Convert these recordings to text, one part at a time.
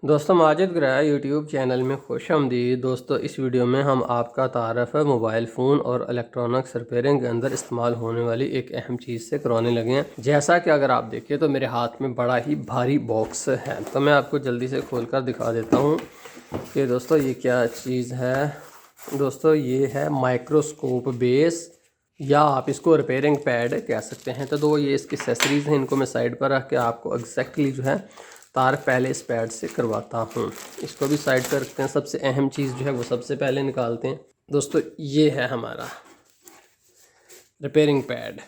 दोस्तों Majid ग्राया YouTube channel में खुश आमदीद। दोस्तों इस वीडियो में हम आपका तारफ़ मोबाइल फ़ोन और इलेक्ट्रॉनिक्स रिपेयरिंग के अंदर इस्तेमाल होने वाली एक अहम चीज़ से करवाने लगे हैं। जैसा कि अगर आप देखिए तो मेरे हाथ में बड़ा ही भारी बॉक्स है, तो मैं आपको जल्दी से खोल कर दिखा देता हूँ कि दोस्तों ये क्या चीज़ है। दोस्तों ये है माइक्रोस्कोप बेस, या आप इसको रिपेयरिंग पैड कह सकते हैं। तो दो ये इसकी एसेसरीज़ हैं, इनको मैं साइड पर रख के आपको एग्जैक्टली जो है तार पहले इस पैड से करवाता हूँ। इसको भी साइड पर रखते हैं। सबसे अहम चीज़ जो है वो सबसे पहले निकालते हैं। दोस्तों ये है हमारा रिपेयरिंग पैड।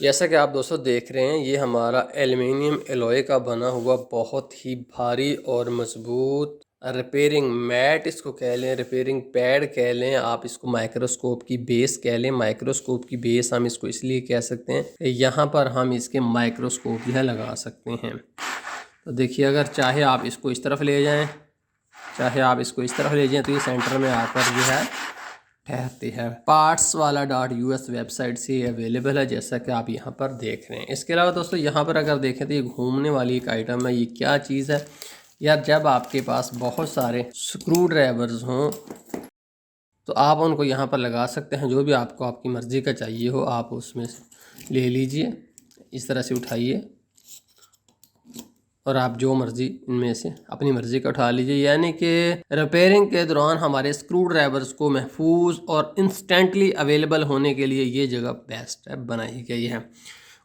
जैसा कि आप दोस्तों देख रहे हैं, ये हमारा एल्युमिनियम एलॉय का बना हुआ बहुत ही भारी और मजबूत रिपेयरिंग मैट इसको कह लें, रिपेयरिंग पैड कह लें, आप इसको माइक्रोस्कोप की बेस कह लें। माइक्रोस्कोप की बेस हम इसको इसलिए कह सकते हैं, यहाँ पर हम इसके माइक्रोस्कोप जो है लगा सकते हैं। तो देखिए, अगर चाहे आप इसको इस तरफ ले जाएं, चाहे आप इसको इस तरफ ले जाएं, तो ये सेंटर में आकर जो है ठहरती है। पार्ट्स वाला .us वेबसाइट से अवेलेबल है, जैसा कि आप यहाँ पर देख रहे हैं। इसके अलावा दोस्तों यहाँ पर अगर देखें तो ये घूमने वाली एक आइटम है। ये क्या चीज़ है यार, जब आपके पास बहुत सारे स्क्रू ड्राइवर्स हों तो आप उनको यहाँ पर लगा सकते हैं। जो भी आपको आपकी मर्ज़ी का चाहिए हो आप उसमें से ले लीजिए, इस तरह से उठाइए और आप जो मर्ज़ी इनमें से अपनी मर्ज़ी का उठा लीजिए। यानी कि रिपेयरिंग के दौरान हमारे स्क्रू ड्राइवर्स को महफूज और इंस्टेंटली अवेलेबल होने के लिए ये जगह बेस्ट है, बनाई गई है।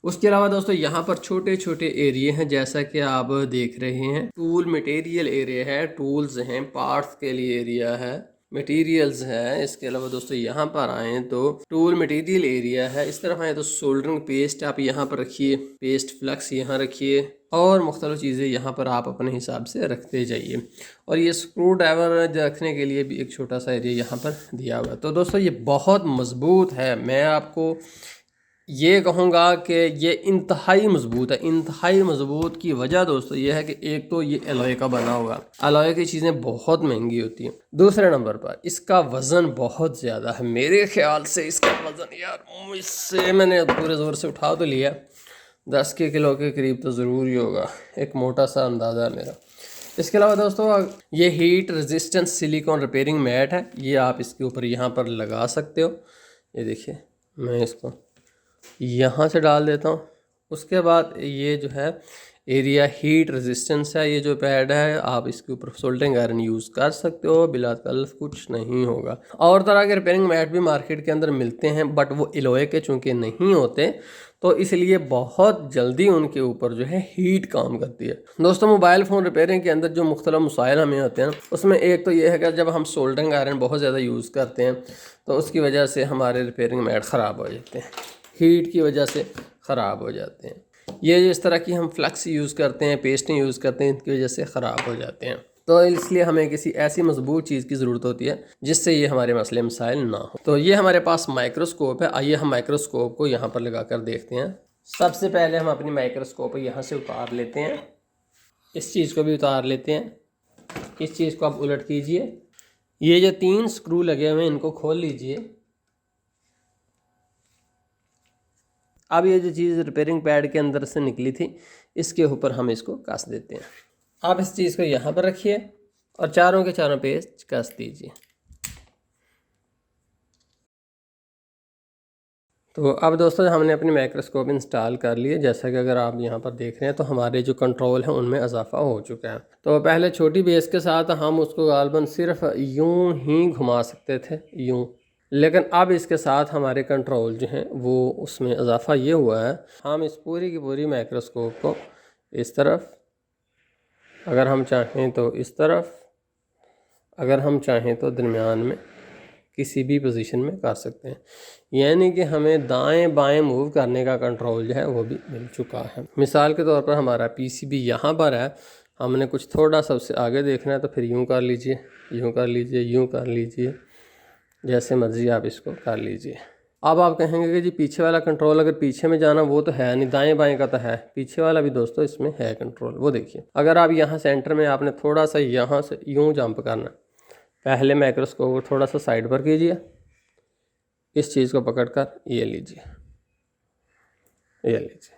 उसके अलावा दोस्तों यहाँ पर छोटे छोटे एरिए हैं, जैसा कि आप देख रहे हैं। टूल मटेरियल एरिया है, टूल्स हैं, पार्ट्स के लिए एरिया है, मटेरियल्स है। इसके अलावा दोस्तों यहाँ पर आएँ तो टूल मटेरियल एरिया है। इस तरफ आए तो सोल्डरिंग पेस्ट आप यहाँ पर रखिए, पेस्ट फ्लक्स यहाँ रखिए, और मुख्तलिफ चीज़ें यहाँ पर आप अपने हिसाब से रखते जाइए। और ये स्क्रू ड्राइवर रखने के लिए भी एक छोटा सा एरिया यहाँ पर दिया हुआ है। तो दोस्तों ये बहुत मजबूत है। मैं आपको ये कहूँगा कि ये इंतहाई मजबूत है। इंतहाई मजबूत की वजह दोस्तों ये है कि एक तो ये एलॉय का बना हुआ, एलॉय की चीज़ें बहुत महंगी होती हैं। दूसरे नंबर पर इसका वज़न बहुत ज़्यादा है। मेरे ख्याल से इसका वज़न यार, इससे मैंने पूरे ज़ोर से उठा तो लिया, 10 किलो के करीब तो ज़रूर ही होगा, एक मोटा सा अंदाज़ा है मेरा। इसके अलावा दोस्तों ये heat resistance silicon repairing mat है, ये आप इसके ऊपर यहाँ पर लगा सकते हो। ये देखिए, मैं इसको यहाँ से डाल देता हूँ। उसके बाद ये जो है एरिया हीट रेजिस्टेंस है। ये जो पैड है आप इसके ऊपर सोल्डरिंग आयरन यूज़ कर सकते हो, बिला कल्फ कुछ नहीं होगा। और तरह के रिपेयरिंग मैट भी मार्केट के अंदर मिलते हैं, बट वो एलॉय के चूँकि नहीं होते तो इसलिए बहुत जल्दी उनके ऊपर जो है हीट काम करती है। दोस्तों मोबाइल फ़ोन रिपेयरिंग के अंदर जो मुख्तलिफ मसाइल हमें होते हैं, उसमें एक तो ये है कि जब हम सोल्डरिंग आयरन बहुत ज़्यादा यूज़ करते हैं तो उसकी वजह से हमारे रिपेयरिंग मैट ख़राब हो जाते हैं, हीट की वजह से ख़राब हो जाते हैं। ये इस तरह की हम फ्लक्स यूज़ करते हैं, पेस्टें यूज़ करते हैं, इनकी वजह से ख़राब हो जाते हैं। तो इसलिए हमें किसी ऐसी मजबूत चीज़ की ज़रूरत होती है जिससे ये हमारे मसले मसाइल ना हो। तो ये हमारे पास माइक्रोस्कोप है। आइए हम माइक्रोस्कोप को यहाँ पर लगा कर देखते हैं। सबसे पहले हम अपनी माइक्रोस्कोप यहाँ से उतार लेते हैं, इस चीज़ को भी उतार लेते हैं। इस चीज़ को आप उलट कीजिए, ये जो 3 स्क्रू लगे हुए हैं इनको खोल लीजिए। अब ये जो चीज़ रिपेयरिंग पैड के अंदर से निकली थी, इसके ऊपर हम इसको कस देते हैं। आप इस चीज़ को यहाँ पर रखिए और चारों के चारों पेज कस दीजिए। तो अब दोस्तों हमने अपनी माइक्रोस्कोप इंस्टॉल कर लिए। जैसा कि अगर आप यहाँ पर देख रहे हैं तो हमारे जो कंट्रोल है उनमें इजाफा हो चुका है। तो पहले छोटी बेस के साथ हम उसको गालबन सिर्फ यूं ही घुमा सकते थे, यूं, लेकिन अब इसके साथ हमारे कंट्रोल जो हैं वो उसमें इजाफा ये हुआ है, हम इस पूरी की पूरी माइक्रोस्कोप को इस तरफ, अगर हम चाहें तो इस तरफ, अगर हम चाहें तो दरमियान में किसी भी पोजीशन में कर सकते हैं। यानी कि हमें दाएं बाएं मूव करने का कंट्रोल जो है वो भी मिल चुका है। मिसाल के तौर पर हमारा पीसीबी यहाँ पर है, हमने कुछ थोड़ा सा उससे आगे देखना है तो फिर यूँ कर लीजिए, यूँ कर लीजिए, यूँ कर लीजिए, जैसे मर्ज़ी आप इसको कर लीजिए। अब आप कहेंगे कि जी पीछे वाला कंट्रोल, अगर पीछे में जाना वो तो है नहीं, दाएं बाएं का तो है, पीछे वाला भी दोस्तों इसमें है कंट्रोल। वो देखिए, अगर आप यहाँ सेंटर में आपने थोड़ा सा यहाँ से यूँ जंप करना, पहले माइक्रोस्कोप को थोड़ा सा साइड पर कीजिए, इस चीज़ को पकड़कर ये लीजिए, ये लीजिए,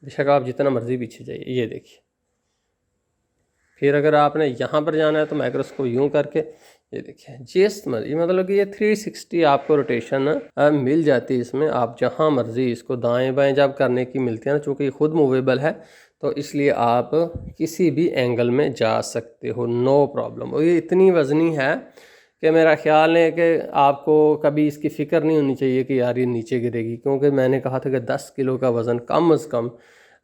बेशक आप जितना मर्ज़ी पीछे जाइए, ये देखिए। फिर अगर आपने यहाँ पर जाना है तो माइक्रोस्कोप यूँ करके ये देखिए जिस मर्जी, मतलब कि ये 360 आपको रोटेशन मिल जाती है इसमें। आप जहाँ मर्ज़ी इसको दाएं बाएं जब करने की मिलती है ना, चूँकि खुद मूवेबल है तो इसलिए आप किसी भी एंगल में जा सकते हो, नो प्रॉब्लम। और ये इतनी वज़नी है कि मेरा ख्याल है कि आपको कभी इसकी फ़िक्र नहीं होनी चाहिए कि यार ये नीचे गिरेगी, क्योंकि मैंने कहा था कि 10 किलो का वज़न कम से कम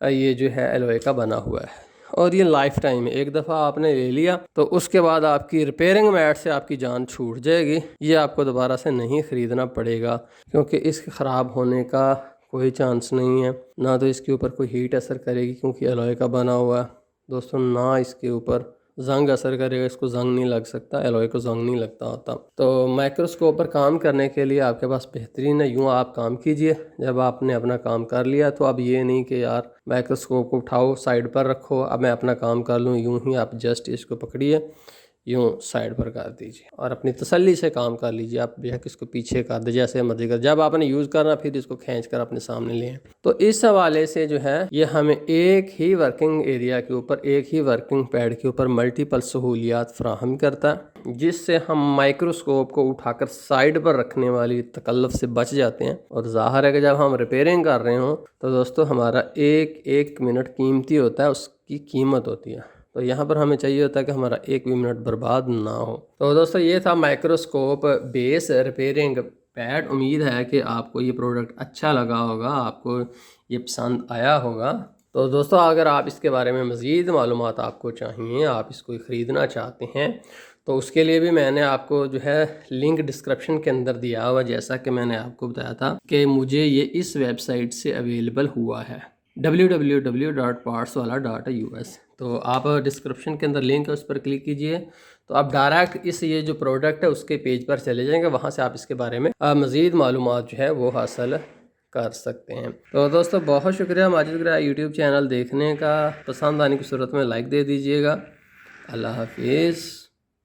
ये जो है एलॉय का बना हुआ है। और ये लाइफ टाइम है, एक दफ़ा आपने ले लिया तो उसके बाद आपकी रिपेयरिंग मैट से आपकी जान छूट जाएगी। ये आपको दोबारा से नहीं ख़रीदना पड़ेगा, क्योंकि इसके ख़राब होने का कोई चांस नहीं है। ना तो इसके ऊपर कोई हीट असर करेगी क्योंकि एलॉय का बना हुआ है दोस्तों, ना इसके ऊपर जंग असर करेगा, इसको जंग नहीं लग सकता, एलॉय को जंग नहीं लगता होता। तो माइक्रोस्कोप पर काम करने के लिए आपके पास बेहतरीन है। यूँ आप काम कीजिए, जब आपने अपना काम कर लिया तो अब ये नहीं कि यार माइक्रोस्कोप को उठाओ साइड पर रखो, अब मैं अपना काम कर लूँ। यूँ ही आप जस्ट इसको पकड़िए, यूँ साइड पर कर दीजिए और अपनी तसल्ली से काम कर लीजिए। आप बेशक इसको पीछे कर दे जैसे मर्जी कर, जब आपने यूज़ करना फिर इसको खींच कर अपने सामने लें। तो इस हवाले से जो है ये हमें एक ही वर्किंग एरिया के ऊपर, एक ही वर्किंग पैड के ऊपर मल्टीपल सहूलियात फराहम करता है, जिससे हम माइक्रोस्कोप को उठाकर साइड पर रखने वाली तकल्लुफ़ से बच जाते हैं। और ज़ाहिर है कि जब हम रिपेयरिंग कर रहे हों तो दोस्तों हमारा एक एक मिनट कीमती होता है, उसकी कीमत होती है। तो यहाँ पर हमें चाहिए होता है कि हमारा एक भी मिनट बर्बाद ना हो। तो दोस्तों ये था माइक्रोस्कोप बेस रिपेयरिंग पैड। उम्मीद है कि आपको ये प्रोडक्ट अच्छा लगा होगा, आपको ये पसंद आया होगा। तो दोस्तों अगर आप इसके बारे में मज़ीद मालूमात आपको चाहिए, आप इसको ख़रीदना चाहते हैं, तो उसके लिए भी मैंने आपको जो है लिंक डिस्क्रिप्शन के अंदर दिया हुआ। जैसा कि मैंने आपको बताया था कि मुझे ये इस वेबसाइट से अवेलेबल हुआ है, www.partswala.us। तो आप डिस्क्रिप्शन के अंदर लिंक है, उस पर क्लिक कीजिए तो आप डायरेक्ट इस ये जो प्रोडक्ट है उसके पेज पर चले जाएंगे। वहाँ से आप इसके बारे में मज़ीद मालूमात जो है वो हासिल कर सकते हैं। तो दोस्तों बहुत शुक्रिया माजिद यूट्यूब चैनल देखने का। पसंद आने की सूरत में लाइक दे दीजिएगा। अल्लाह हाफिज़।